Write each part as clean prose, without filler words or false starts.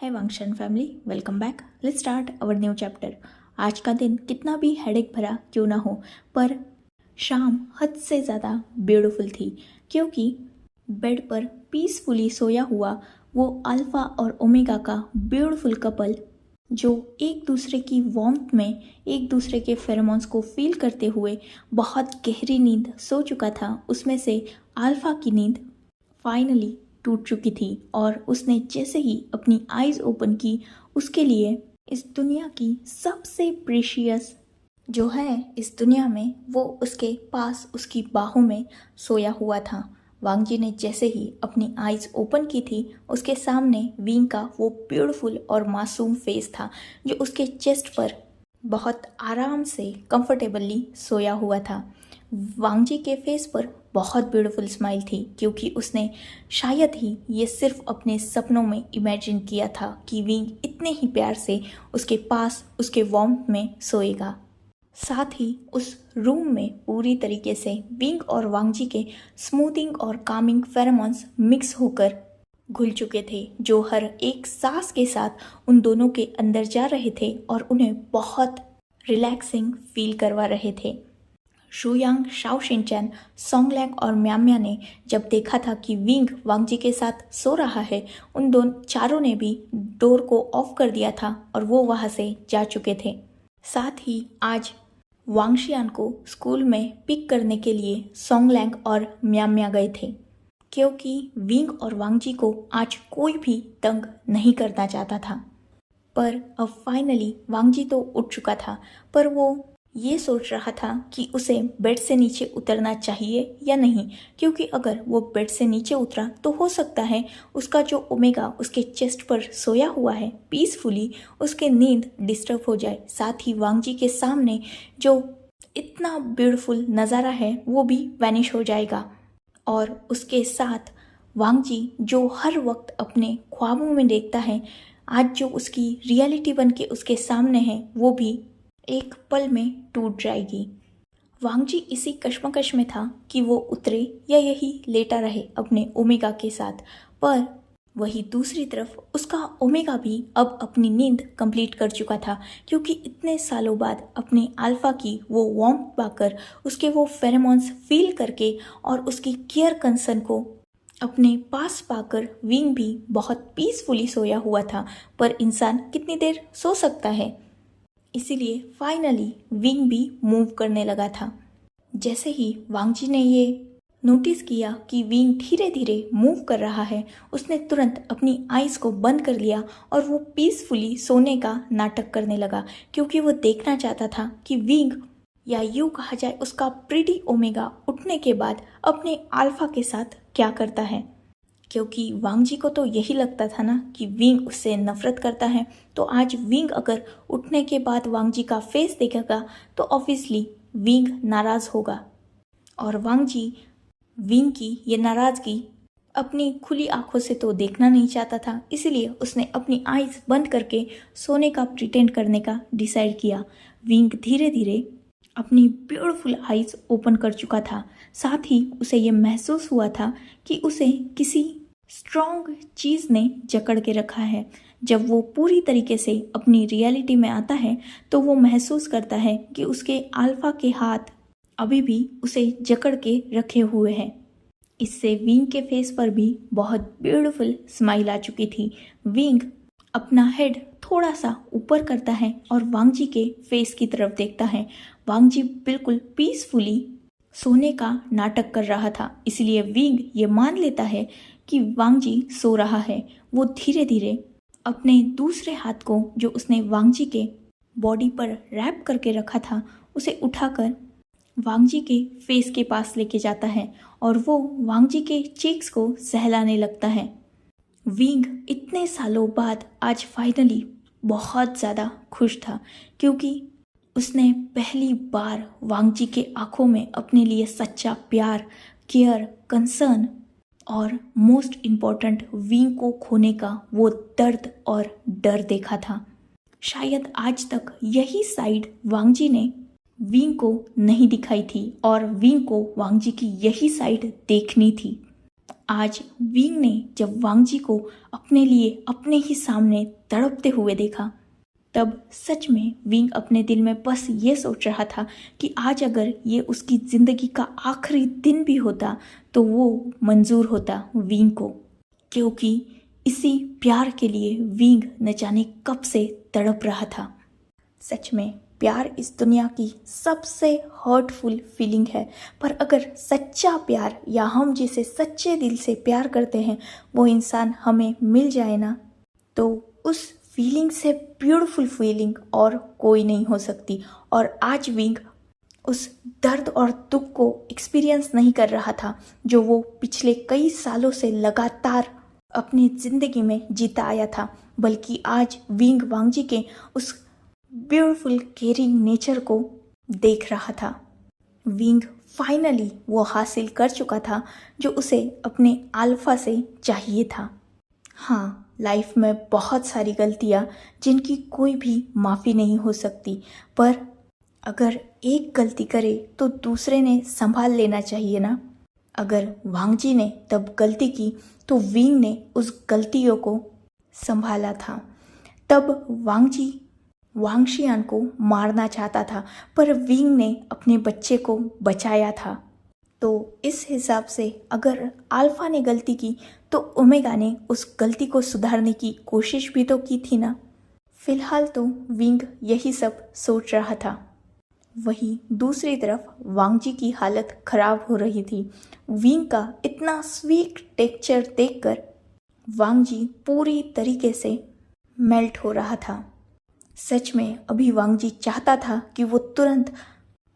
है वांगशन family, welcome back. Let's start our new chapter. आज का दिन कितना भी हेडेक भरा क्यों ना हो, पर शाम हद से ज़्यादा ब्यूटीफुल थी, क्योंकि बेड पर पीसफुली सोया हुआ वो अल्फ़ा और ओमेगा का ब्यूटीफुल कपल, जो एक दूसरे की वार्मथ में एक दूसरे के फेरोमोन्स को फील करते हुए बहुत गहरी नींद सो चुका था, उसमें से अल्फ़ा की नींद फाइनली टूट चुकी थी और उसने जैसे ही अपनी आईज ओपन की, उसके लिए इस दुनिया की सबसे प्रीशियस जो है इस दुनिया में, वो उसके पास उसकी बाहों में सोया हुआ था। वांगजी ने जैसे ही अपनी आईज ओपन की थी, उसके सामने विंग का वो ब्यूटीफुल और मासूम फेस था, जो उसके चेस्ट पर बहुत आराम से कंफर्टेबली सोया हुआ था। वांगजी के फेस पर बहुत ब्यूटीफुल स्माइल थी, क्योंकि उसने शायद ही ये सिर्फ अपने सपनों में इमेजिन किया था कि विंग इतने ही प्यार से उसके पास उसके वार्मथ में सोएगा। साथ ही उस रूम में पूरी तरीके से विंग और वांगजी के स्मूथिंग और कामिंग फेरोमोन्स मिक्स होकर घुल चुके थे, जो हर एक सांस के साथ उन दोनों के अंदर जा रहे थे और उन्हें बहुत रिलैक्सिंग फील करवा रहे थे। शुयांग, शाओ शिनचैन, सोंगलैंग और म्याम्या ने जब देखा था कि विंग वांगजी के साथ सो रहा है, उन दोनों चारों ने भी डोर को ऑफ कर दिया था और वो वहाँ से जा चुके थे। साथ ही आज वांगशियान को स्कूल में पिक करने के लिए सोंगलैंग और म्याम्या गए थे, क्योंकि विंग और वांगजी को आज कोई भी तंग नहीं करना चाहता था। पर अब फाइनली वांगजी तो उठ चुका था, पर वो ये सोच रहा था कि उसे बेड से नीचे उतरना चाहिए या नहीं, क्योंकि अगर वो बेड से नीचे उतरा तो हो सकता है उसका जो ओमेगा उसके चेस्ट पर सोया हुआ है पीसफुली, उसके नींद डिस्टर्ब हो जाए। साथ ही वांगजी के सामने जो इतना ब्यूटीफुल नज़ारा है वो भी वैनिश हो जाएगा, और उसके साथ वांगजी जो हर वक्त अपने ख्वाबों में देखता है, आज जो उसकी रियलिटी बन के उसके सामने है, वो भी एक पल में टूट जाएगी। वांगजी इसी कश्मकश में था कि वो उतरे या यही लेटा रहे अपने ओमेगा के साथ, पर वही दूसरी तरफ उसका ओमेगा भी अब अपनी नींद कंप्लीट कर चुका था, क्योंकि इतने सालों बाद अपने अल्फा की वो वार्मथ पाकर, उसके वो फेरोमोन्स फील करके और उसकी केयर कंसर्न को अपने पास पाकर विंग भी बहुत पीसफुली सोया हुआ था। पर इंसान कितनी देर सो सकता है, इसीलिए फाइनली विंग भी मूव करने लगा था। जैसे ही वांगजी ने ये नोटिस किया कि विंग धीरे धीरे मूव कर रहा है, उसने तुरंत अपनी आईज को बंद कर लिया और वो पीसफुली सोने का नाटक करने लगा, क्योंकि वो देखना चाहता था कि विंग, या यूँ कहा जाए उसका प्रीटी ओमेगा, उठने के बाद अपने अल्फा के साथ क्या करता है। क्योंकि वांगजी को तो यही लगता था ना कि विंग उससे नफरत करता है, तो आज विंग अगर उठने के बाद वांगजी का फेस देखेगा तो ऑब्वियसली विंग नाराज़ होगा, और वांगजी विंग की ये नाराज़गी अपनी खुली आंखों से तो देखना नहीं चाहता था, इसलिए उसने अपनी आईज बंद करके सोने का प्रिटेंड करने का डिसाइड किया। विंग धीरे धीरे अपनी ब्यूटीफुल आईज ओपन कर चुका था। साथ ही उसे ये महसूस हुआ था कि उसे किसी स्ट्रॉन्ग चीज़ ने जकड़ के रखा है। जब वो पूरी तरीके से अपनी रियलिटी में आता है तो वो महसूस करता है कि उसके अल्फा के हाथ अभी भी उसे जकड़ के रखे हुए हैं। इससे विंग के फेस पर भी बहुत ब्यूटीफुल स्माइल आ चुकी थी। विंग अपना हेड थोड़ा सा ऊपर करता है और वांगजी के फेस की तरफ देखता है। वांगजी बिल्कुल पीसफुली सोने का नाटक कर रहा था, इसलिए विंग ये मान लेता है कि वांगजी सो रहा है। वो धीरे धीरे अपने दूसरे हाथ को, जो उसने वांगजी के बॉडी पर रैप करके रखा था, उसे उठाकर वांगजी के फेस के पास लेके जाता है और वो वांगजी के चीक्स को सहलाने लगता है। विंग इतने सालों बाद आज फाइनली बहुत ज़्यादा खुश था, क्योंकि उसने पहली बार वांगजी के आंखों में अपने लिए सच्चा प्यार, केयर, कंसर्न और मोस्ट इम्पॉर्टेंट विंग को खोने का वो दर्द और डर देखा था। शायद आज तक यही साइड वांगजी ने विंग को नहीं दिखाई थी और विंग को वांगजी की यही साइड देखनी थी। आज विंग ने जब वांगजी को अपने लिए अपने ही सामने तड़पते हुए देखा, तब सच में विंग अपने दिल में बस ये सोच रहा था कि आज अगर ये उसकी ज़िंदगी का आखिरी दिन भी होता तो वो मंजूर होता विंग को, क्योंकि इसी प्यार के लिए विंग न जाने कब से तड़प रहा था। सच में प्यार इस दुनिया की सबसे हर्टफुल फीलिंग है, पर अगर सच्चा प्यार या हम जिसे सच्चे दिल से प्यार करते हैं वो इंसान हमें मिल जाए ना, तो उस फीलिंग से ब्यूटीफुल फीलिंग और कोई नहीं हो सकती। और आज विंग उस दर्द और दुख को एक्सपीरियंस नहीं कर रहा था जो वो पिछले कई सालों से लगातार अपनी ज़िंदगी में जीता आया था, बल्कि आज विंग वांगजी के उस ब्यूटीफुल केयरिंग नेचर को देख रहा था। विंग फाइनली वो हासिल कर चुका था जो उसे अपने अल्फा से चाहिए था। हाँ, लाइफ में बहुत सारी गलतियाँ जिनकी कोई भी माफ़ी नहीं हो सकती, पर अगर एक गलती करे तो दूसरे ने संभाल लेना चाहिए ना। अगर वांगजी ने तब गलती की तो विंग ने उस गलतियों को संभाला था। तब वांगजी वांगशियान को मारना चाहता था, पर विंग ने अपने बच्चे को बचाया था। तो इस हिसाब से अगर अल्फा ने गलती की तो ओमेगा ने उस गलती को सुधारने की कोशिश भी तो की थी ना। फिलहाल तो विंग यही सब सोच रहा था। वहीं दूसरी तरफ वांगजी की हालत खराब हो रही थी। विंग का इतना स्वीट टेक्सचर देखकर वांगजी पूरी तरीके से मेल्ट हो रहा था। सच में अभी वांगजी चाहता था कि वो तुरंत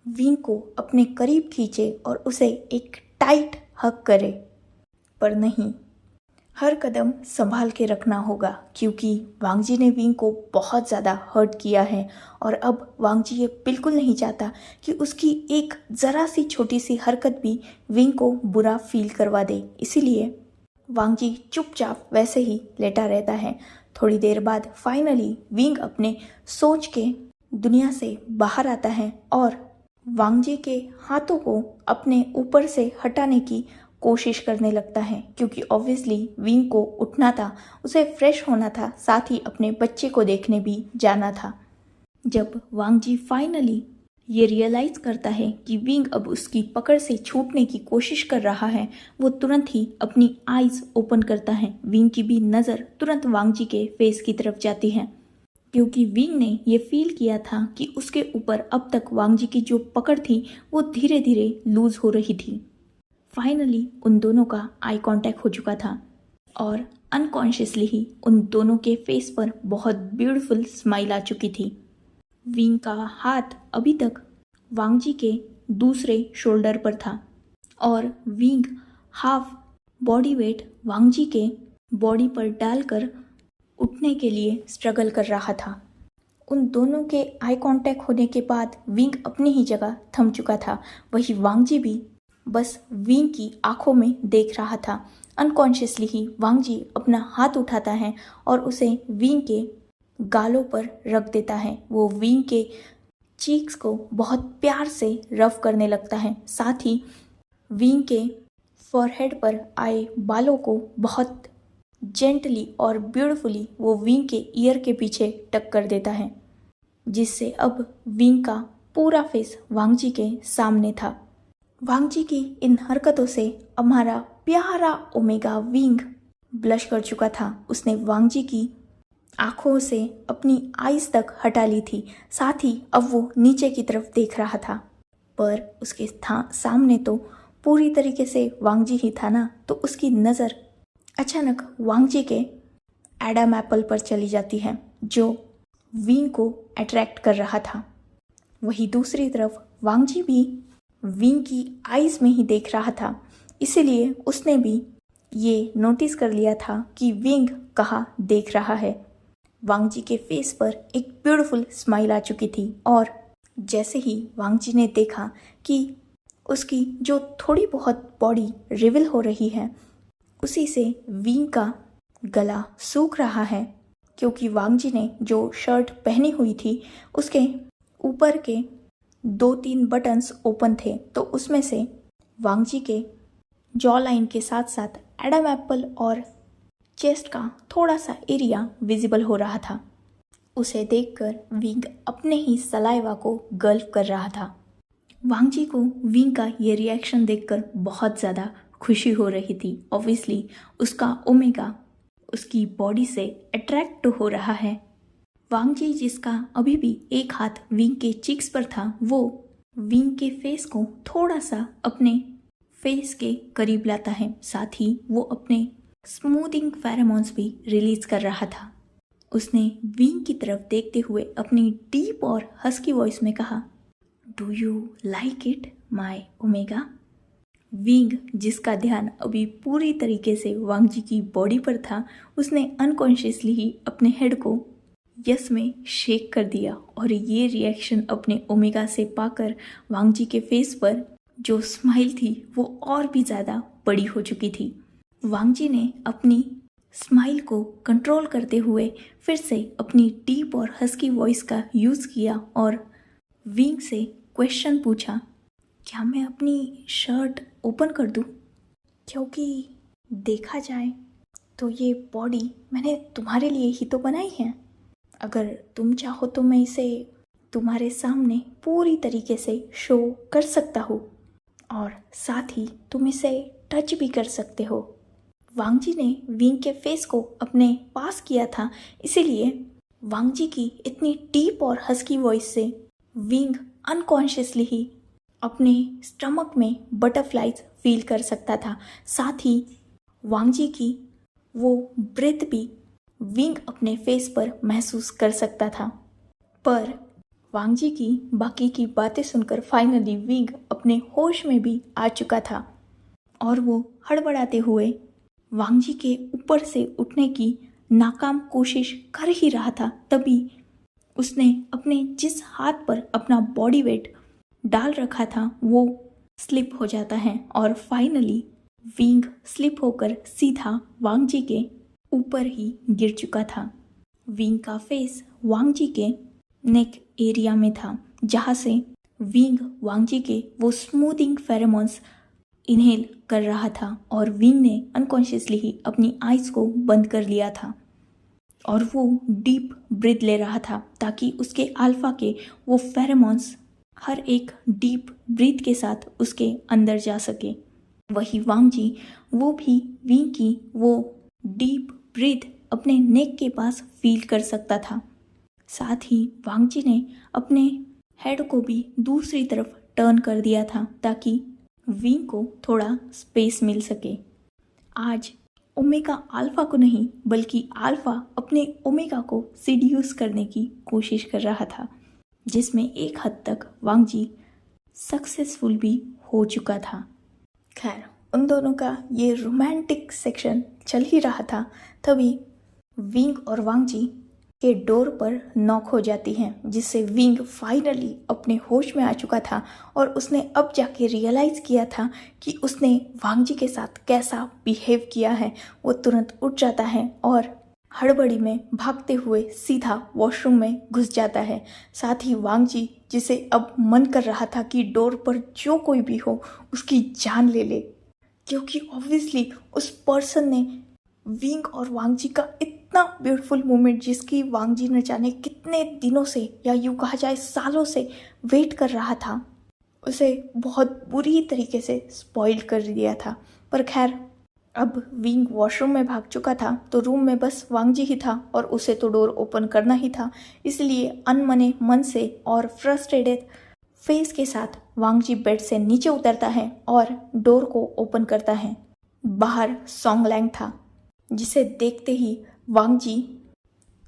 विंग को अपने करीब खींचे और उसे एक टाइट हग करे, पर नहीं, हर कदम संभाल के रखना होगा, क्योंकि वांगजी ने विंग को बहुत ज़्यादा हर्ट किया है और अब वांगजी ये बिल्कुल नहीं चाहता कि उसकी एक ज़रा सी छोटी सी हरकत भी विंग को बुरा फील करवा दे। इसीलिए वांगजी चुपचाप वैसे ही लेटा रहता है। थोड़ी देर बाद फाइनली विंग अपने सोच के दुनिया से बाहर आता है और वांगजी के हाथों को अपने ऊपर से हटाने की कोशिश करने लगता है, क्योंकि ऑब्वियसली विंग को उठना था, उसे फ्रेश होना था, साथ ही अपने बच्चे को देखने भी जाना था। जब वांगजी फाइनली ये रियलाइज़ करता है कि विंग अब उसकी पकड़ से छूटने की कोशिश कर रहा है, वो तुरंत ही अपनी आईज ओपन करता है। विंग की भी नज़र तुरंत वांगजी के फेस की तरफ जाती है, क्योंकि विंग ने ये फील किया था कि उसके ऊपर अब तक वांगजी की जो पकड़ थी वो धीरे धीरे लूज हो रही थी। फाइनली उन दोनों का आई कांटेक्ट हो चुका था और अनकॉन्शियसली ही उन दोनों के फेस पर बहुत ब्यूटीफुल स्माइल आ चुकी थी। विंग का हाथ अभी तक वांगजी के दूसरे शोल्डर पर था और विंग हाफ बॉडी वेट वांगजी के बॉडी पर डालकर उठने के लिए स्ट्रगल कर रहा था। उन दोनों के आई कांटेक्ट होने के बाद विंग अपनी ही जगह थम चुका था। वही वांगजी भी बस विंग की आंखों में देख रहा था। अनकॉन्शियसली ही वांगजी अपना हाथ उठाता है और उसे विंग के गालों पर रख देता है। वो विंग के चीक्स को बहुत प्यार से रफ करने लगता है, साथ ही विंग के फॉरहेड पर आए बालों को बहुत जेंटली और ब्यूटीफुली वो विंग के ईयर के पीछे टक कर देता है, जिससे अब विंग का पूरा फेस वांगजी के सामने था। वांगजी की इन हरकतों से हमारा प्यारा ओमेगा विंग ब्लश कर चुका था। उसने वांगजी की आंखों से अपनी आईज तक हटा ली थी, साथ ही अब वो नीचे की तरफ देख रहा था, पर उसके सामने तो पूरी तरीके से वांगजी ही था ना। तो उसकी नज़र अचानक वांगजी के एडम एप्पल पर चली जाती है, जो विंग को अट्रैक्ट कर रहा था। वही दूसरी तरफ वांगजी भी विंग की आईज में ही देख रहा था, इसीलिए उसने भी ये नोटिस कर लिया था कि विंग कहाँ देख रहा है। वांगजी के फेस पर एक ब्यूटीफुल स्माइल आ चुकी थी और जैसे ही वांगजी ने देखा कि उसकी जो थोड़ी बहुत बॉडी रिवील हो रही है, उसी से विंग का गला सूख रहा है, क्योंकि वांगजी ने जो शर्ट पहनी हुई थी उसके ऊपर के 2-3 बटन्स ओपन थे, तो उसमें से वांगजी के जॉ लाइन के साथ साथ एडम एप्पल और चेस्ट का थोड़ा सा एरिया विजिबल हो रहा था। उसे देखकर विंग अपने ही सलाइवा को गल्फ कर रहा था। वांग जी को विंग का ये रिएक्शन देखकर बहुत ज़्यादा खुशी हो रही थी। ऑब्वियसली उसका ओमेगा उसकी बॉडी से अट्रैक्ट हो रहा है। वांग जी जिसका अभी भी एक हाथ विंग के चिक्स पर था, वो विंग के फेस को थोड़ा सा अपने फेस के करीब लाता है। साथ ही वो अपने स्मूथिंग फेरोमोन्स भी रिलीज कर रहा था। उसने विंग की तरफ देखते हुए अपनी डीप और हस्की वॉइस में कहा, do you like it my omega? Wing जिसका ध्यान अभी पूरी तरीके से वांग जी की बॉडी पर था, उसने अनकॉन्शियसली ही अपने हेड को यस में शेक कर दिया और ये रिएक्शन अपने ओमेगा से पाकर वांग जी के फेस पर जो स्माइल थी वो और भी ज़्यादा बड़ी हो चुकी थी। वांग जी ने अपनी स्माइल को कंट्रोल करते हुए फिर से अपनी डीप और हस्की वॉइस का यूज़ किया और विंग से क्वेश्चन पूछा, क्या मैं अपनी शर्ट ओपन कर दूं? क्योंकि देखा जाए तो ये बॉडी मैंने तुम्हारे लिए ही तो बनाई है। अगर तुम चाहो तो मैं इसे तुम्हारे सामने पूरी तरीके से शो कर सकता हूँ और साथ ही तुम इसे टच भी कर सकते हो। वांग जी ने विंग के फेस को अपने पास किया था, इसीलिए वांग जी की इतनी डीप और हस्की वॉइस से विंग अनकॉन्शियसली ही अपने स्टमक में बटरफ्लाइज फील कर सकता था। साथ ही वांग जी की वो ब्रेथ भी विंग अपने फेस पर महसूस कर सकता था। पर वांग जी की बाकी की बातें सुनकर फाइनली विंग अपने होश में भी आ चुका था और वो हड़बड़ाते हुए वांग जी के ऊपर से उठने की नाकाम कोशिश कर ही रहा था। तभी उसने अपने जिस हाथ पर अपना बॉडी वेट डाल रखा था वो स्लिप हो जाता है और फाइनली विंग स्लिप होकर सीधा वांग जी के ऊपर ही गिर चुका था। विंग का फेस वांग जी के नेक एरिया में था, जहाँ से विंग वांग जी के वो स्मूथिंग फेरोमोन्स इनहेल कर रहा था और विंग ने अनकॉन्शियसली ही अपनी आइज़ को बंद कर लिया था और वो डीप ब्रीथ ले रहा था ताकि उसके अल्फा के वो फेरोमोन्स हर एक डीप ब्रीथ के साथ उसके अंदर जा सके। वही वांग जी वो भी विंग की वो डीप ब्रीथ अपने नेक के पास फील कर सकता था। साथ ही वांग जी ने अपने हेड को भी दूसरी तरफ टर्न कर दिया था ताकि विंग को थोड़ा स्पेस मिल सके। आज ओमेगा अल्फा को नहीं बल्कि अल्फा अपने ओमेगा को सीड्यूस करने की कोशिश कर रहा था, जिसमें एक हद तक वांग जी सक्सेसफुल भी हो चुका था। खैर, उन दोनों का ये रोमांटिक सेक्शन चल ही रहा था, तभी विंग और वांग जी के डोर पर नॉक हो जाती हैं, जिससे विंग फाइनली अपने होश में आ चुका था और उसने अब जाके रियलाइज़ किया था कि उसने वांग जी के साथ कैसा बिहेव किया है। वो तुरंत उठ जाता है और हड़बड़ी में भागते हुए सीधा वॉशरूम में घुस जाता है। साथ ही वांग जी जिसे अब मन कर रहा था कि डोर पर जो कोई भी हो उसकी जान ले ले, क्योंकि ऑब्वियसली उस पर्सन ने विंग और वांग जी का इतना ब्यूटीफुल मोमेंट, जिसकी वांग जी न जाने कितने दिनों से या यूँ कहा जाए सालों से वेट कर रहा था, उसे बहुत बुरी तरीके से स्पॉइल कर दिया था। पर खैर, अब विंग वॉशरूम में भाग चुका था तो रूम में बस वांग जी ही था और उसे तो डोर ओपन करना ही था। इसलिए अनमने मन से और फ्रस्ट्रेटेड फेस के साथ वांग जी बेड से नीचे उतरता है और डोर को ओपन करता है। बाहर सॉन्गलैंग था, जिसे देखते ही वांग जी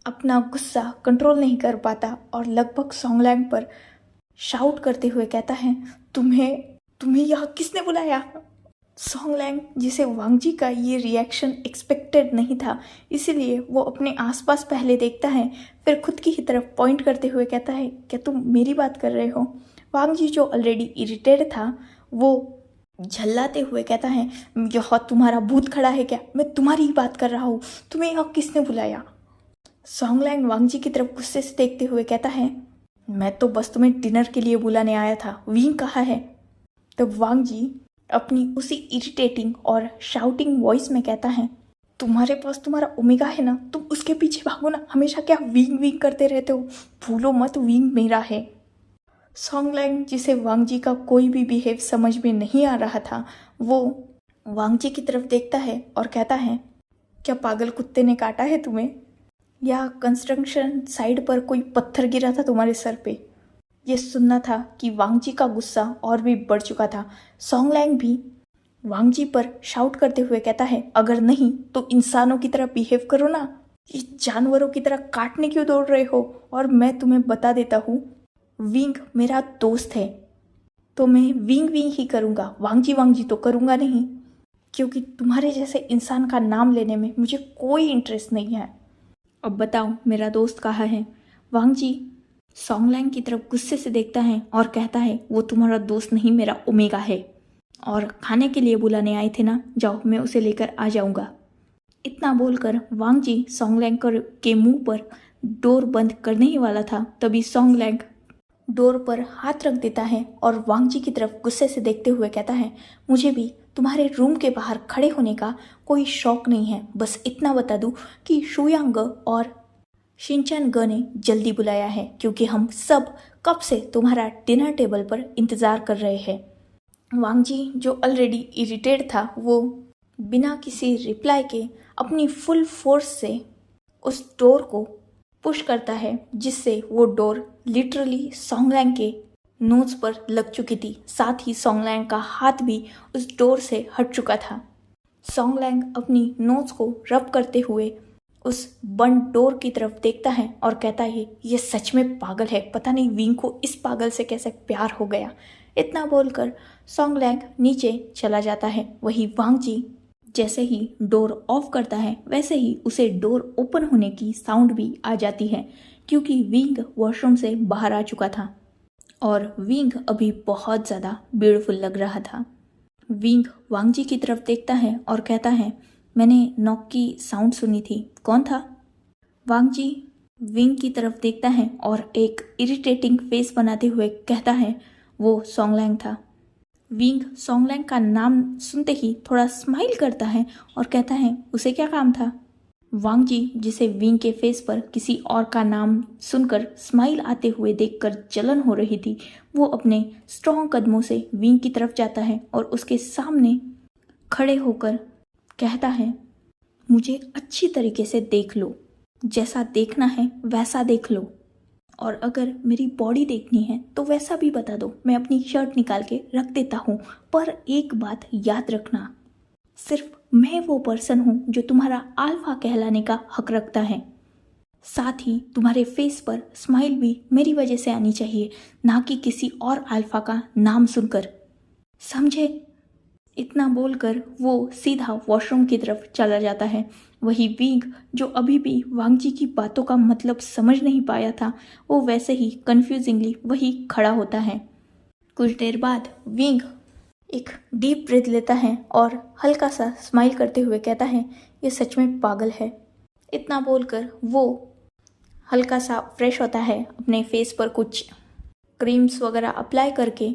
अपना गुस्सा कंट्रोल नहीं कर पाता और लगभग सॉन्गलैंग पर शाउट करते हुए कहता है, तुम्हें यहाँ किसने बुलाया? सॉन्गलैंग जिसे वांग जी का ये रिएक्शन एक्सपेक्टेड नहीं था, इसीलिए वो अपने आसपास पहले देखता है, फिर खुद की ही तरफ पॉइंट करते हुए कहता है, क्या तुम मेरी बात कर रहे हो? वांग जी जो ऑलरेडी इरिटेड था वो झल्लाते हुए कहता है, यहाँ तुम्हारा भूत खड़ा है क्या? मैं तुम्हारी ही बात कर रहा हूँ, तुम्हें यहाँ किसने बुलाया? सॉन्गलैंग वांग जी की तरफ गुस्से से देखते हुए कहता है, मैं तो बस तुम्हें डिनर के लिए बुलाने आया था, विंग कहाँ है? तब वांग जी अपनी उसी इरिटेटिंग और शाउटिंग वॉइस में कहता है, तुम्हारे पास तुम्हारा ओमेगा है ना, तुम उसके पीछे भागो ना, हमेशा क्या विंग विंग करते रहते हो, भूलो मत विंग मेरा है। सॉन्गलैंग, जिसे वांग जी का कोई भी बिहेव समझ में नहीं आ रहा था, वो वांग जी की तरफ देखता है और कहता है, क्या पागल कुत्ते ने काटा है तुम्हें, या कंस्ट्रक्शन साइट पर कोई पत्थर गिरा था तुम्हारे सर पे। ये सुनना था कि वांग जी का गुस्सा और भी बढ़ चुका था। सॉन्गलैंग भी वांग जी पर शाउट करते हुए कहता है, अगर नहीं तो इंसानों की तरह बिहेव करो ना, ये जानवरों की तरह काटने क्यों दौड़ रहे हो। और मैं तुम्हें बता देता हूँ, विंग मेरा दोस्त है तो मैं विंग विंग ही करूँगा, वांग जी तो करूँगा नहीं, क्योंकि तुम्हारे जैसे इंसान का नाम लेने में मुझे कोई इंटरेस्ट नहीं है। अब बताओ मेरा दोस्त कहाँ है। वांग जी सॉन्गलैंग की तरफ गुस्से से देखता है और कहता है, वो तुम्हारा दोस्त नहीं, मेरा ओमेगा है, और खाने के लिए बुलाने आए थे ना, जाओ मैं उसे लेकर आ जाऊंगा। इतना बोलकर वांग जी सॉन्गलैंग के मुंह पर डोर बंद करने ही वाला था, तभी सॉन्गलैंग डोर पर हाथ रख देता है और वांग जी की तरफ गुस्से से देखते हुए कहता है, मुझे भी तुम्हारे रूम के बाहर खड़े होने का कोई शौक नहीं है, बस इतना बता दूं कि शुयांग और शिनचैन ग ने जल्दी बुलाया है, क्योंकि हम सब कब से तुम्हारा डिनर टेबल पर इंतज़ार कर रहे हैं। वांग जी जो ऑलरेडी इरिटेट था, वो बिना किसी रिप्लाई के अपनी फुल फोर्स से उस डोर को पुश करता है, जिससे वो डोर लिटरली सॉन्गलैंग के नोज पर लग चुकी थी। साथ ही सॉन्गलैंग का हाथ भी उस डोर से हट चुका था। सॉन्गलैंग अपनी नोज को रब करते हुए उस बंद डोर की तरफ देखता है और कहता है, ये सच में पागल है, पता नहीं विंग को इस पागल से कैसे प्यार हो गया। इतना बोलकर सॉन्गलैंग नीचे चला जाता है। वही वांग जी जैसे ही डोर ऑफ करता है, वैसे ही उसे डोर ओपन होने की साउंड भी आ जाती है, क्योंकि विंग वॉशरूम से बाहर आ चुका था और विंग अभी बहुत ज़्यादा ब्यूटीफुल लग रहा था। विंग वांग जी की तरफ देखता है और कहता है, मैंने नॉक की साउंड सुनी थी, कौन था। वांग जी विंग की तरफ देखता है और एक इरिटेटिंग फेस बनाते हुए कहता है, वो सॉन्गलैंग था। विंग सॉन्गलैंग का नाम सुनते ही थोड़ा स्माइल करता है और कहता है, उसे क्या काम था। वांग जी, जिसे विंग के फेस पर किसी और का नाम सुनकर स्माइल आते हुए देखकर जलन हो रही थी, वो अपने स्ट्रॉन्ग कदमों से विंग की तरफ जाता है और उसके सामने खड़े होकर कहता है, मुझे अच्छी तरीके से देख लो, जैसा देखना है वैसा देख लो, और अगर मेरी बॉडी देखनी है तो वैसा भी बता दो, मैं अपनी शर्ट निकाल के रख देता हूँ। पर एक बात याद रखना, सिर्फ मैं वो पर्सन हूँ जो तुम्हारा अल्फा कहलाने का हक रखता है। साथ ही तुम्हारे फेस पर स्माइल भी मेरी वजह से आनी चाहिए, ना कि किसी और अल्फा का नाम सुनकर, समझे। इतना बोलकर वो सीधा वॉशरूम की तरफ चला जाता है। वही विंग, जो अभी भी वांग जी की बातों का मतलब समझ नहीं पाया था, वो वैसे ही कंफ्यूजिंगली वही खड़ा होता है। कुछ देर बाद विंग एक डीप ब्रेथ लेता है और हल्का सा स्माइल करते हुए कहता है, ये सच में पागल है। इतना बोलकर वो हल्का सा फ्रेश होता है, अपने फेस पर कुछ क्रीम्स वगैरह अप्लाई करके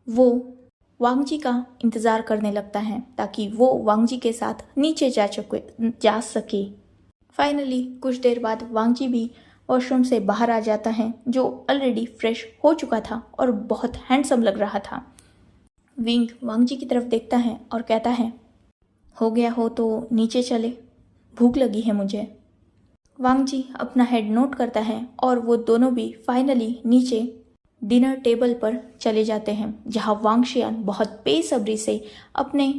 वो वांग जी का इंतज़ार करने लगता है, ताकि वो वांग जी के साथ नीचे जा सके। फाइनली कुछ देर बाद वांग जी भी वॉशरूम से बाहर आ जाता है, जो ऑलरेडी फ्रेश हो चुका था और बहुत हैंडसम लग रहा था। विंग वांग जी की तरफ देखता है और कहता है, हो गया हो तो नीचे चले, भूख लगी है मुझे। वांग जी अपना हेड नोट करता है और वो दोनों भी फाइनली नीचे डिनर टेबल पर चले जाते हैं, जहां वांग शियान बहुत बेसब्री से अपने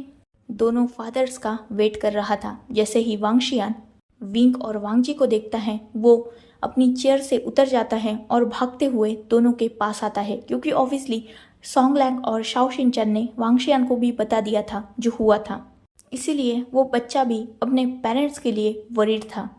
दोनों फादर्स का वेट कर रहा था। जैसे ही वांग शियान विंग और वांग जी को देखता है, वो अपनी चेयर से उतर जाता है और भागते हुए दोनों के पास आता है, क्योंकि ऑब्वियसली सॉन्गलैंग और शाओ शिनचैन ने वांग शियान को भी बता दिया था जो हुआ था, इसीलिए वो बच्चा भी अपने पेरेंट्स के लिए वरीड था।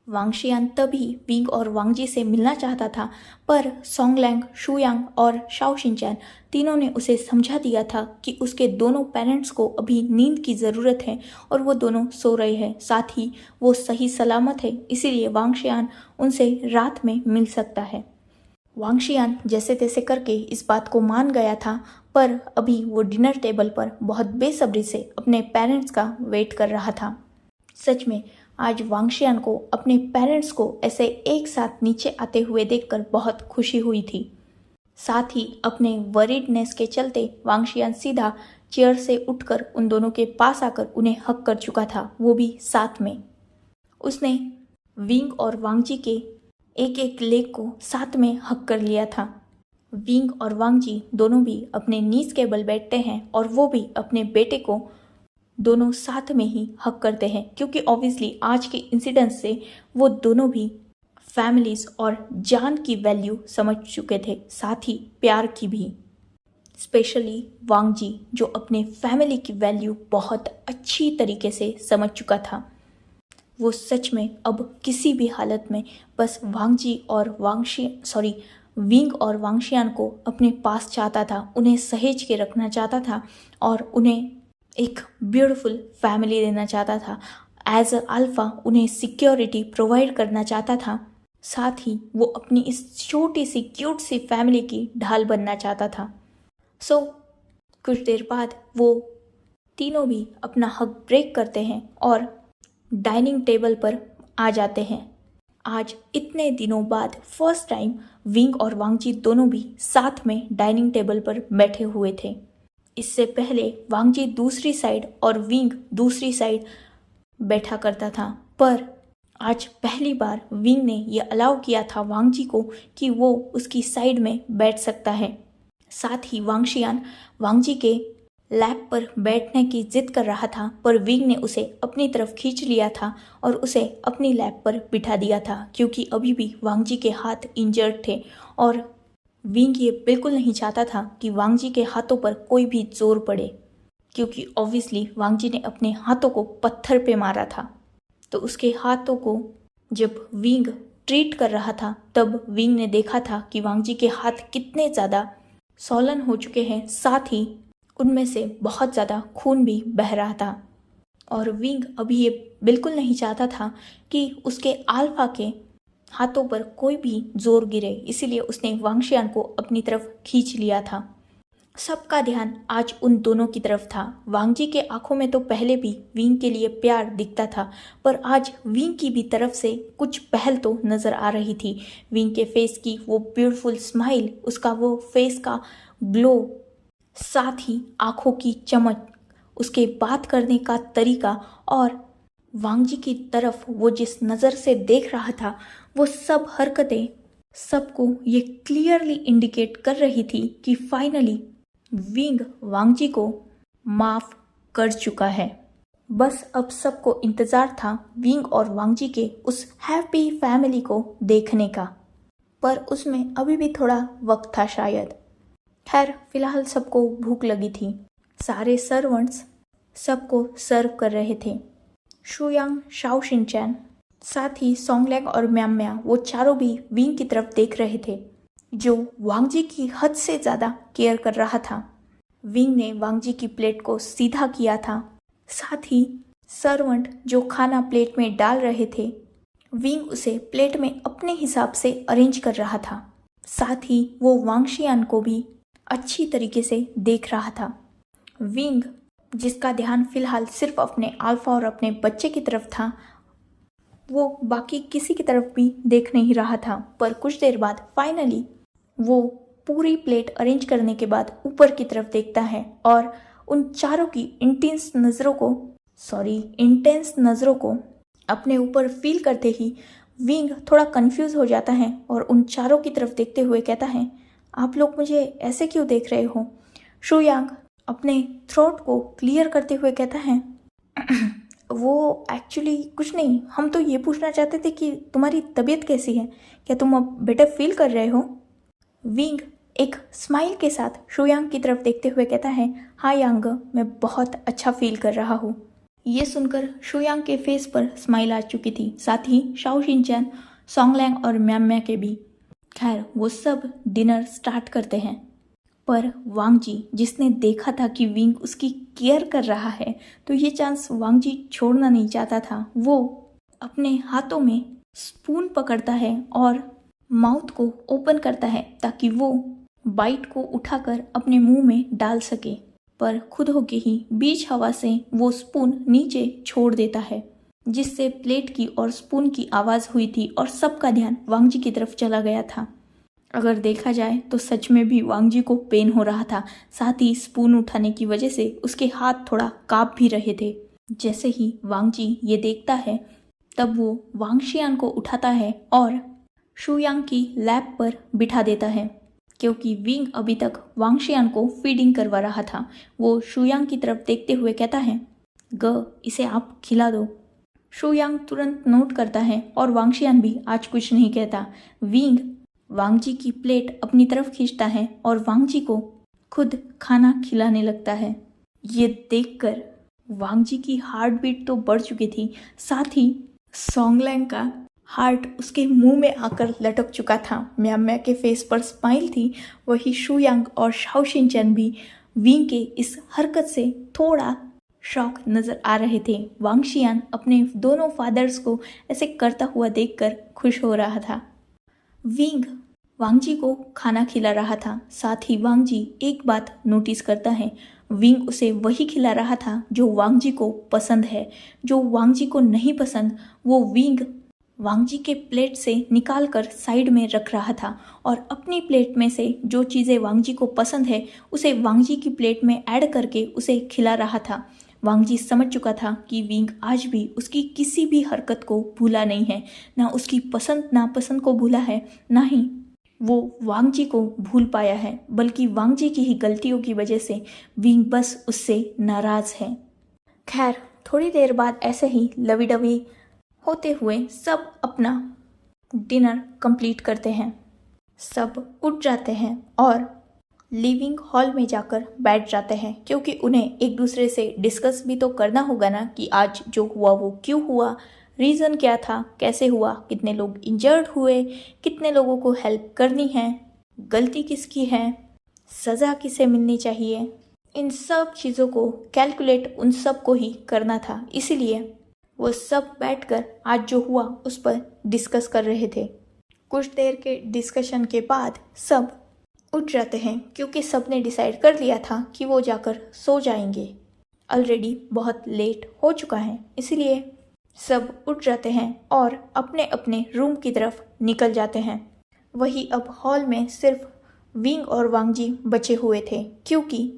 वांग शियान तभी विंग और वांग जी से मिलना चाहता था, पर सॉन्गलैंग, शुयांग और शाओ शिनचैन तीनों ने उसे समझा दिया था कि उसके दोनों पेरेंट्स को अभी नींद की ज़रूरत है और वो दोनों सो रहे हैं, साथ ही वो सही सलामत है, इसीलिए वांग शियान उनसे रात में मिल सकता है। वांगशियान जैसे तैसे करके इस बात को मान गया था, पर अभी वो डिनर टेबल पर बहुत बेसब्री से अपने पेरेंट्स का वेट कर रहा था। सच में आज वांगशियान को अपने पेरेंट्स को ऐसे एक साथ नीचे आते हुए देखकर बहुत खुशी हुई थी। साथ ही अपने वरीडनेस के चलते वांगशियान सीधा चेयर से उठकर उन दोनों के पास आकर उन्हें हक कर चुका था, वो भी साथ में। उसने विंग और वांगजी के एक एक लेग को साथ में हक कर लिया था। विंग और वांगजी दोनों भी अपने नीज के बल बैठते हैं और वो भी अपने बेटे को दोनों साथ में ही हक करते हैं, क्योंकि ऑब्वियसली आज के इंसिडेंट से वो दोनों भी फैमिलीज और जान की वैल्यू समझ चुके थे, साथ ही प्यार की भी। स्पेशली वांगजी जो अपने फैमिली की वैल्यू बहुत अच्छी तरीके से समझ चुका था। वो सच में अब किसी भी हालत में बस विंग और वांगशियान को अपने पास चाहता था, उन्हें सहेज के रखना चाहता था और उन्हें एक ब्यूटीफुल फैमिली देना चाहता था। एज अ अल्फा उन्हें सिक्योरिटी प्रोवाइड करना चाहता था, साथ ही वो अपनी इस छोटी सी क्यूट सी फैमिली की ढाल बनना चाहता था। सो कुछ देर बाद वो तीनों भी अपना हक ब्रेक करते हैं और डाइनिंग टेबल पर आ जाते हैं। आज इतने दिनों बाद फर्स्ट टाइम विंग और वांगजी दोनों भी साथ में डाइनिंग टेबल पर बैठे हुए थे। इससे पहले वांगजी दूसरी साइड और विंग दूसरी साइड बैठा करता था, पर आज पहली बार विंग ने यह अलाउ किया था वांगजी को कि वो उसकी साइड में बैठ सकता है। साथ ही वांगशियान वांगजी के लैप पर बैठने की जिद कर रहा था, पर विंग ने उसे अपनी तरफ खींच लिया था और उसे अपनी लैप पर बिठा दिया था, क्योंकि अभी भी वांगजी के हाथ इंजर्ड थे और विंग ये बिल्कुल नहीं चाहता था कि वांगजी के हाथों पर कोई भी जोर पड़े, क्योंकि ऑब्वियसली वांगजी ने अपने हाथों को पत्थर पे मारा था। तो उसके हाथों को जब विंग ट्रीट कर रहा था, तब विंग ने देखा था कि वांगजी के हाथ कितने ज़्यादा सॉलन हो चुके हैं, साथ ही उनमें से बहुत ज़्यादा खून भी बह रहा था। और विंग अभी ये बिल्कुल नहीं चाहता था कि उसके अल्फा के हाथों पर कोई भी जोर गिरे, इसीलिए उसने वांगशियान को अपनी तरफ खींच लिया था। सबका ध्यान आज उन दोनों की तरफ था। वांगजी के आंखों में तो पहले भी विंग के लिए प्यार दिखता था, पर आज विंग की भी तरफ से कुछ पहल तो नज़र आ रही थी। विंग के फेस की वो ब्यूटीफुल स्माइल, उसका वो फेस का ग्लो, साथ ही आंखों की चमक, उसके बात करने का तरीका और वांगजी की तरफ वो जिस नज़र से देख रहा था, वो सब हरकतें सबको ये क्लियरली इंडिकेट कर रही थी कि फाइनली विंग वांगजी को माफ कर चुका है। बस अब सबको इंतज़ार था विंग और वांगजी के उस हैप्पी फैमिली को देखने का, पर उसमें अभी भी थोड़ा वक्त था शायद। खैर फिलहाल सबको भूख लगी थी। सारे सर्वेंट्स सबको सर्व कर रहे थे। शुयांग, शाओ शिनचैन, साथ ही सोंगलैंग और म्याम्या, वो चारों भी विंग की तरफ देख रहे थे, जो वांगजी की हद से ज़्यादा केयर कर रहा था। विंग ने वांगजी की प्लेट को सीधा किया था, साथ ही सर्वेंट जो खाना प्लेट में डाल रहे थे, विंग उसे प्लेट में अपने हिसाब से अरेंज कर रहा था। साथ ही वो वांगशियान को भी अच्छी तरीके से देख रहा था। विंग जिसका ध्यान फिलहाल सिर्फ अपने अल्फा और अपने बच्चे की तरफ था, वो बाकी किसी की तरफ भी देख नहीं रहा था। पर कुछ देर बाद फाइनली वो पूरी प्लेट अरेंज करने के बाद ऊपर की तरफ देखता है और उन चारों की इंटेंस नज़रों को अपने ऊपर फील करते ही विंग थोड़ा कंफ्यूज हो जाता है और उन चारों की तरफ देखते हुए कहता है, आप लोग मुझे ऐसे क्यों देख रहे हो? शुयांग अपने थ्रोट को क्लियर करते हुए कहता है, वो एक्चुअली कुछ नहीं, हम तो ये पूछना चाहते थे कि तुम्हारी तबीयत कैसी है, क्या तुम अब बेटर फील कर रहे हो? विंग एक स्माइल के साथ शुयांग की तरफ देखते हुए कहता है, हाँ यांग, मैं बहुत अच्छा फील कर रहा हूँ। ये सुनकर शुयांग के फेस पर स्माइल आ चुकी थी, साथ ही शाओ शिनचैन, सोंगलैंग और म्याम्या के भी। खैर वो सब डिनर स्टार्ट करते हैं, पर वांगजी जिसने देखा था कि विंग उसकी केयर कर रहा है, तो ये चांस वांगजी छोड़ना नहीं चाहता था। वो अपने हाथों में स्पून पकड़ता है और माउथ को ओपन करता है ताकि वो बाइट को उठाकर अपने मुंह में डाल सके, पर खुद होके ही बीच हवा से वो स्पून नीचे छोड़ देता है, जिससे प्लेट की और स्पून की आवाज़ हुई थी और सबका ध्यान वांगजी की तरफ चला गया था। अगर देखा जाए तो सच में भी वांगजी को पेन हो रहा था, साथ ही स्पून उठाने की वजह से उसके हाथ थोड़ा काँप भी रहे थे। जैसे ही वांगजी ये देखता है तब वो वांगशियान को उठाता है और शुयांग की लैप पर बिठा देता है, क्योंकि विंग अभी तक वांगशियान को फीडिंग करवा रहा था। वो शुयांग की तरफ देखते हुए कहता है, इसे आप खिला दो। शुयांग तुरंत नोट करता है और वांगशियान भी आज कुछ नहीं कहता। विंग वांगजी की प्लेट अपनी तरफ खींचता है और वांगजी को खुद खाना खिलाने लगता है। ये देखकर वांगजी की हार्ट बीट तो बढ़ चुकी थी, साथ ही सोंगलैंग का हार्ट उसके मुंह में आकर लटक चुका था। म्या के फेस पर स्माइल थी। वही शुयांग और शाओ शिनचैन भी विंग के इस हरकत से थोड़ा शॉक नजर आ रहे थे। वांगशियान अपने दोनों फादर्स को ऐसे करता हुआ देखकर खुश हो रहा था। विंग वांगजी को खाना खिला रहा था, साथ ही वांगजी एक बात नोटिस करता है, विंग उसे वही खिला रहा था जो वांगजी को पसंद है। जो वांगजी को नहीं पसंद वो विंग वांगजी के प्लेट से निकाल कर साइड में रख रहा था और अपनी प्लेट में से जो चीज़ें वांगजी को पसंद है उसे वांगजी की प्लेट में ऐड करके उसे खिला रहा था। वांगजी समझ चुका था कि विंग आज भी उसकी किसी भी हरकत को भूला नहीं है, ना उसकी पसंद नापसंद को भूला है, ना ही वो वांगजी को भूल पाया है, बल्कि वांगजी की ही गलतियों की वजह से विंग बस उससे नाराज है। खैर, थोड़ी देर बाद ऐसे ही लवी डवी होते हुए सब अपना डिनर कंप्लीट करते हैं। सब उठ जाते हैं और लिविंग हॉल में जाकर बैठ जाते हैं, क्योंकि उन्हें एक दूसरे से डिस्कस भी तो करना होगा ना कि आज जो हुआ वो क्यों हुआ, रीज़न क्या था, कैसे हुआ, कितने लोग इंजर्ड हुए, कितने लोगों को हेल्प करनी है, गलती किसकी है, सज़ा किसे मिलनी चाहिए। इन सब चीज़ों को कैलकुलेट उन सब को ही करना था, इसीलिए वो सब बैठकर आज जो हुआ उस पर डिस्कस कर रहे थे। कुछ देर के डिस्कशन के बाद सब उठ जाते हैं, क्योंकि सब ने डिसाइड कर लिया था कि वो जाकर सो जाएंगे। ऑलरेडी बहुत लेट हो चुका है, इसलिए सब उठ जाते हैं और अपने अपने रूम की तरफ निकल जाते हैं। वही अब हॉल में सिर्फ विंग और वांगजी बचे हुए थे, क्योंकि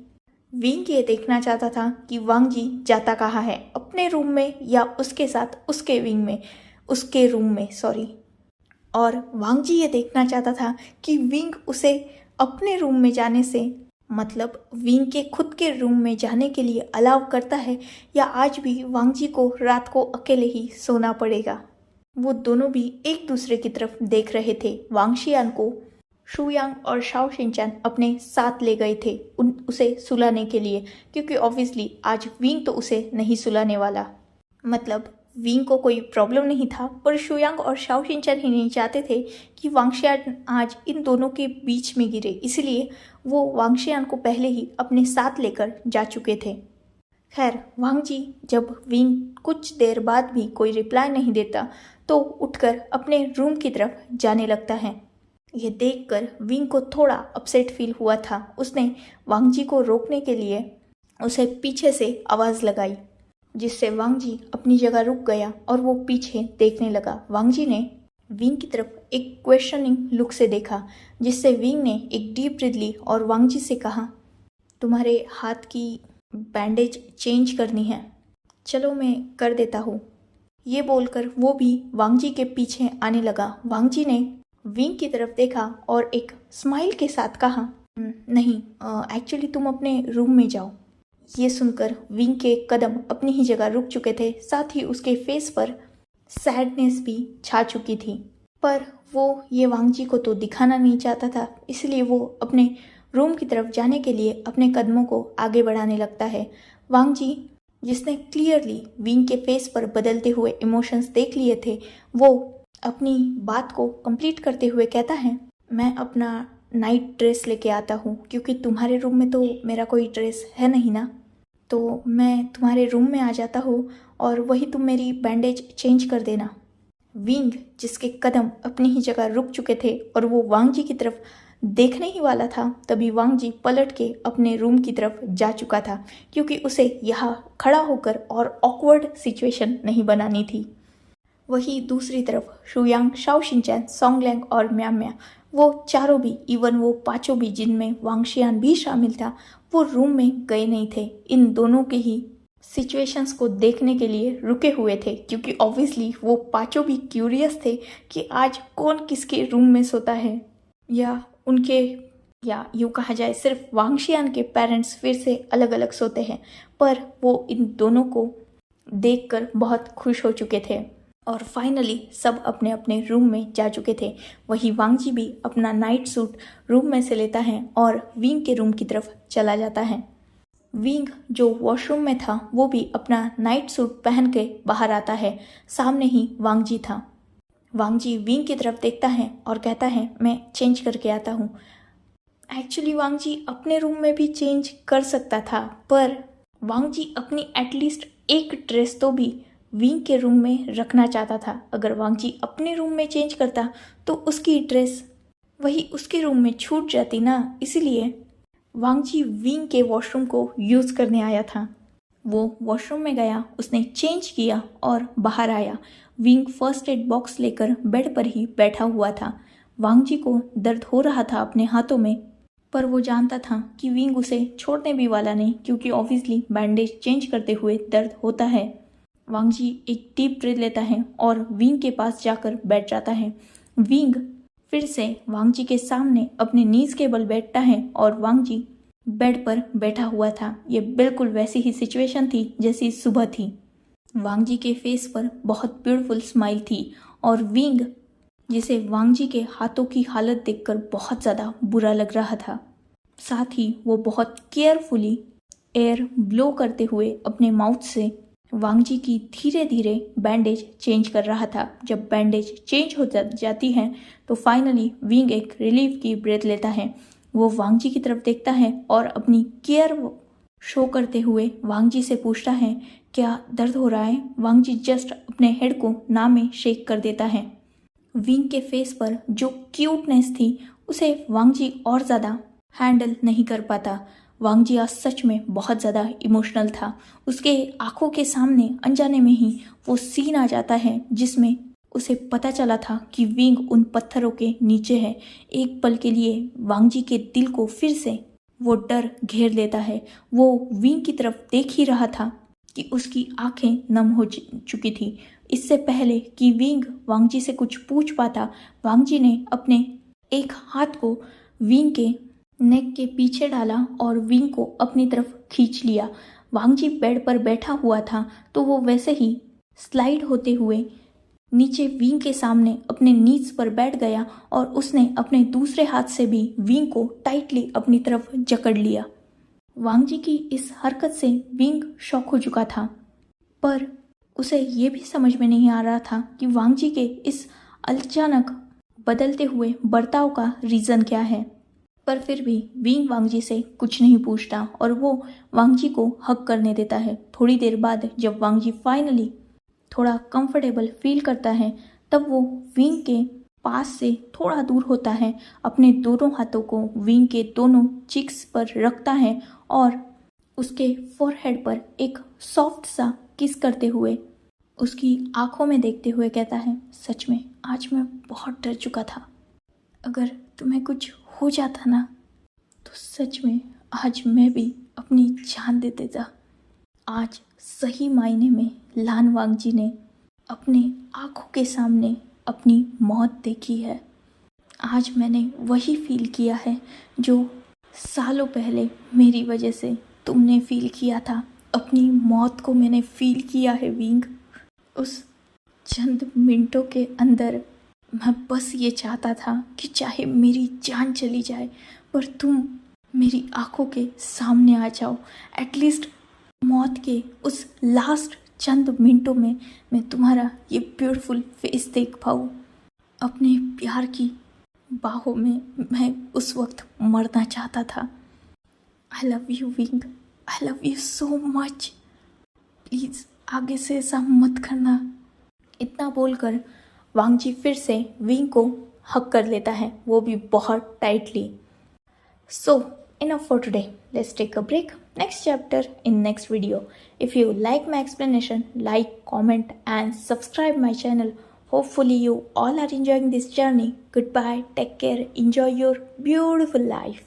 विंग ये देखना चाहता था कि वांगजी जाता कहाँ है, अपने रूम में या उसके साथ उसके रूम में सॉरी। और वांगजी ये देखना चाहता था कि विंग उसे अपने रूम में जाने से मतलब विंग के खुद के रूम में जाने के लिए अलाउ करता है, या आज भी वांगजी को रात को अकेले ही सोना पड़ेगा। वो दोनों भी एक दूसरे की तरफ देख रहे थे। वांगशियान को शुयांग और शाओ शिनचैन अपने साथ ले गए थे उसे सुलाने के लिए, क्योंकि ऑब्वियसली आज विंग तो उसे नहीं सुलाने वाला। मतलब विंग को कोई प्रॉब्लम नहीं था, पर शुयांग और शाओ शिनचैन ही नहीं चाहते थे कि वांगशियान आज इन दोनों के बीच में गिरे, इसलिए वो वांगशियान को पहले ही अपने साथ लेकर जा चुके थे। खैर, वांगजी जब विंग कुछ देर बाद भी कोई रिप्लाई नहीं देता तो उठकर अपने रूम की तरफ जाने लगता है। यह देखकर विंग को थोड़ा अपसेट फील हुआ था। उसने वांगजी को रोकने के लिए उसे पीछे से आवाज़ लगाई, जिससे वांगजी अपनी जगह रुक गया और वो पीछे देखने लगा। वांगजी ने विंग की तरफ एक क्वेश्चनिंग लुक से देखा, जिससे विंग ने एक डीप ब्रीथ ली और वांगजी से कहा, तुम्हारे हाथ की बैंडेज चेंज करनी है, चलो मैं कर देता हूँ। ये बोलकर वो भी वांगजी के पीछे आने लगा। वांगजी ने विंग की तरफ देखा और एक स्माइल के साथ कहा, नहीं, एक्चुअली तुम अपने रूम में जाओ। ये सुनकर विंग के कदम अपनी ही जगह रुक चुके थे, साथ ही उसके फेस पर सैडनेस भी छा चुकी थी, पर वो ये वांगजी को तो दिखाना नहीं चाहता था, इसलिए वो अपने रूम की तरफ जाने के लिए अपने कदमों को आगे बढ़ाने लगता है। वांगजी, जिसने क्लियरली विंग के फेस पर बदलते हुए इमोशंस देख लिए थे, वो अपनी बात को कंप्लीट करते हुए कहता है, मैं अपना नाइट ड्रेस लेके आता हूँ, क्योंकि तुम्हारे रूम में तो मेरा कोई ड्रेस है नहीं ना, तो मैं तुम्हारे रूम में आ जाता हूँ और वही तुम मेरी बैंडेज चेंज कर देना। विंग जिसके कदम अपनी ही जगह रुक चुके थे और वो वांग जी की तरफ देखने ही वाला था, तभी वांग जी पलट के अपने रूम की तरफ जा चुका था, क्योंकि उसे यहाँ खड़ा होकर और ऑकवर्ड सिचुएशन नहीं बनानी थी। वहीं दूसरी तरफ शुयांग, शाओ शिनचैन, सोंगलैंग और म्या वो चारों भी, इवन वो पांचों भी जिनमें वांग शियान भी शामिल था, वो रूम में गए नहीं थे। इन दोनों के ही सिचुएशंस को देखने के लिए रुके हुए थे, क्योंकि ऑब्वियसली वो पांचों भी क्यूरियस थे कि आज कौन किसके रूम में सोता है, या यूँ कहा जाए सिर्फ वांग शियान के पेरेंट्स फिर से अलग अलग सोते हैं। पर वो इन दोनों को देखकर बहुत खुश हो चुके थे और फाइनली सब अपने अपने रूम में जा चुके थे। वहीं वांग जी भी अपना नाइट सूट रूम में से लेता है और विंग के रूम की तरफ चला जाता है। विंग जो वॉशरूम में था वो भी अपना नाइट सूट पहन के बाहर आता है। सामने ही वांग जी था। वांग जी विंग की तरफ देखता है और कहता है, मैं चेंज करके आता हूँ। एक्चुअली वांग जी अपने रूम में भी चेंज कर सकता था, पर वांग जी अपनी एटलीस्ट एक ड्रेस तो भी विंग के रूम में रखना चाहता था। अगर वांग जी अपने रूम में चेंज करता तो उसकी ड्रेस वही उसके रूम में छूट जाती ना, इसीलिए वांग जी विंग के वॉशरूम को यूज़ करने आया था। वो वॉशरूम में गया, उसने चेंज किया और बाहर आया। विंग फर्स्ट एड बॉक्स लेकर बेड पर ही बैठा हुआ था। वांग जी को दर्द हो रहा था अपने हाथों में, पर वो जानता था कि विंग उसे छोड़ने भी वाला नहीं, क्योंकि ऑब्वियसली बैंडेज चेंज करते हुए दर्द होता है। वांग जी एक डीप ब्रीथ लेता है और विंग के पास जाकर बैठ जाता है। विंग फिर से वांग जी के सामने अपने नीज के बल बैठता है और वांग जी बेड पर बैठा हुआ था। ये बिल्कुल वैसी ही सिचुएशन थी जैसी सुबह थी। वांग जी के फेस पर बहुत ब्यूटीफुल स्माइल थी और विंग जिसे वांग जी के हाथों की हालत देखकर बहुत ज़्यादा बुरा लग रहा था। साथ ही वो बहुत केयरफुली एयर ब्लो करते हुए अपने माउथ से वांग जी की धीरे धीरे बैंडेज चेंज कर रहा था। जब बैंडेज चेंज हो जाती है तो फाइनली विंग एक रिलीफ की ब्रेथ लेता है। वो वांग जी की तरफ देखता है और अपनी केयर शो करते हुए वांग जी से पूछता है, क्या दर्द हो रहा है? वांग जी जस्ट अपने हेड को ना में शेक कर देता है। विंग के फेस पर जो क्यूटनेस थी उसे वांग जी और ज़्यादा हैंडल नहीं कर पाता। वांग जी आज सच में बहुत ज़्यादा इमोशनल था। उसके आंखों के सामने अनजाने में ही वो सीन आ जाता है जिसमें उसे पता चला था कि विंग उन पत्थरों के नीचे है। एक पल के लिए वांग जी के दिल को फिर से वो डर घेर लेता है। वो विंग की तरफ देख ही रहा था कि उसकी आंखें नम हो चुकी थी। इससे पहले कि विंग वांग जी से कुछ पूछ पाता, वांग जी ने अपने एक हाथ को विंग के नेक के पीछे डाला और विंग को अपनी तरफ खींच लिया। वांग जी बेड पर बैठा हुआ था तो वो वैसे ही स्लाइड होते हुए नीचे विंग के सामने अपने नीज पर बैठ गया और उसने अपने दूसरे हाथ से भी विंग को टाइटली अपनी तरफ जकड़ लिया। वांग जी की इस हरकत से विंग शॉक हो चुका था, पर उसे ये भी समझ में नहीं आ रहा था कि वांग जी के इस अचानक बदलते हुए बर्ताव का रीज़न क्या है। पर फिर भी विंग वांग जी से कुछ नहीं पूछता और वो वांग जी को हक करने देता है। थोड़ी देर बाद जब वांग जी फाइनली थोड़ा कंफर्टेबल फील करता है तब वो विंग के पास से थोड़ा दूर होता है, अपने दोनों हाथों को विंग के दोनों चिक्स पर रखता है और उसके फोरहेड पर एक सॉफ्ट सा किस करते हुए उसकी आंखों में देखते हुए कहता है, सच में आज मैं बहुत डर चुका था। अगर तुम्हें कुछ हो जाता ना तो सच में आज मैं भी अपनी जान दे देता। आज सही मायने में लान वांग जी ने अपने आंखों के सामने अपनी मौत देखी है। आज मैंने वही फील किया है जो सालों पहले मेरी वजह से तुमने फील किया था। अपनी मौत को मैंने फील किया है विंग। उस चंद मिनटों के अंदर मैं बस ये चाहता था कि चाहे मेरी जान चली जाए पर तुम मेरी आंखों के सामने आ जाओ। एटलीस्ट मौत के उस लास्ट चंद मिनटों में मैं तुम्हारा ये ब्यूटीफुल फेस देख पाऊँ। अपने प्यार की बाहों में मैं उस वक्त मरना चाहता था। I love you wing, I love you so much. Please आगे से ऐसा मत करना। इतना बोलकर वांगजी फिर से विंग को हक कर लेता है, वो भी बहुत tightly. So, enough for today. Let's take a break. Next chapter in next video. If you like my explanation, like, comment, and subscribe my channel. Hopefully, you all are enjoying this journey. Goodbye. Take care. Enjoy your beautiful life.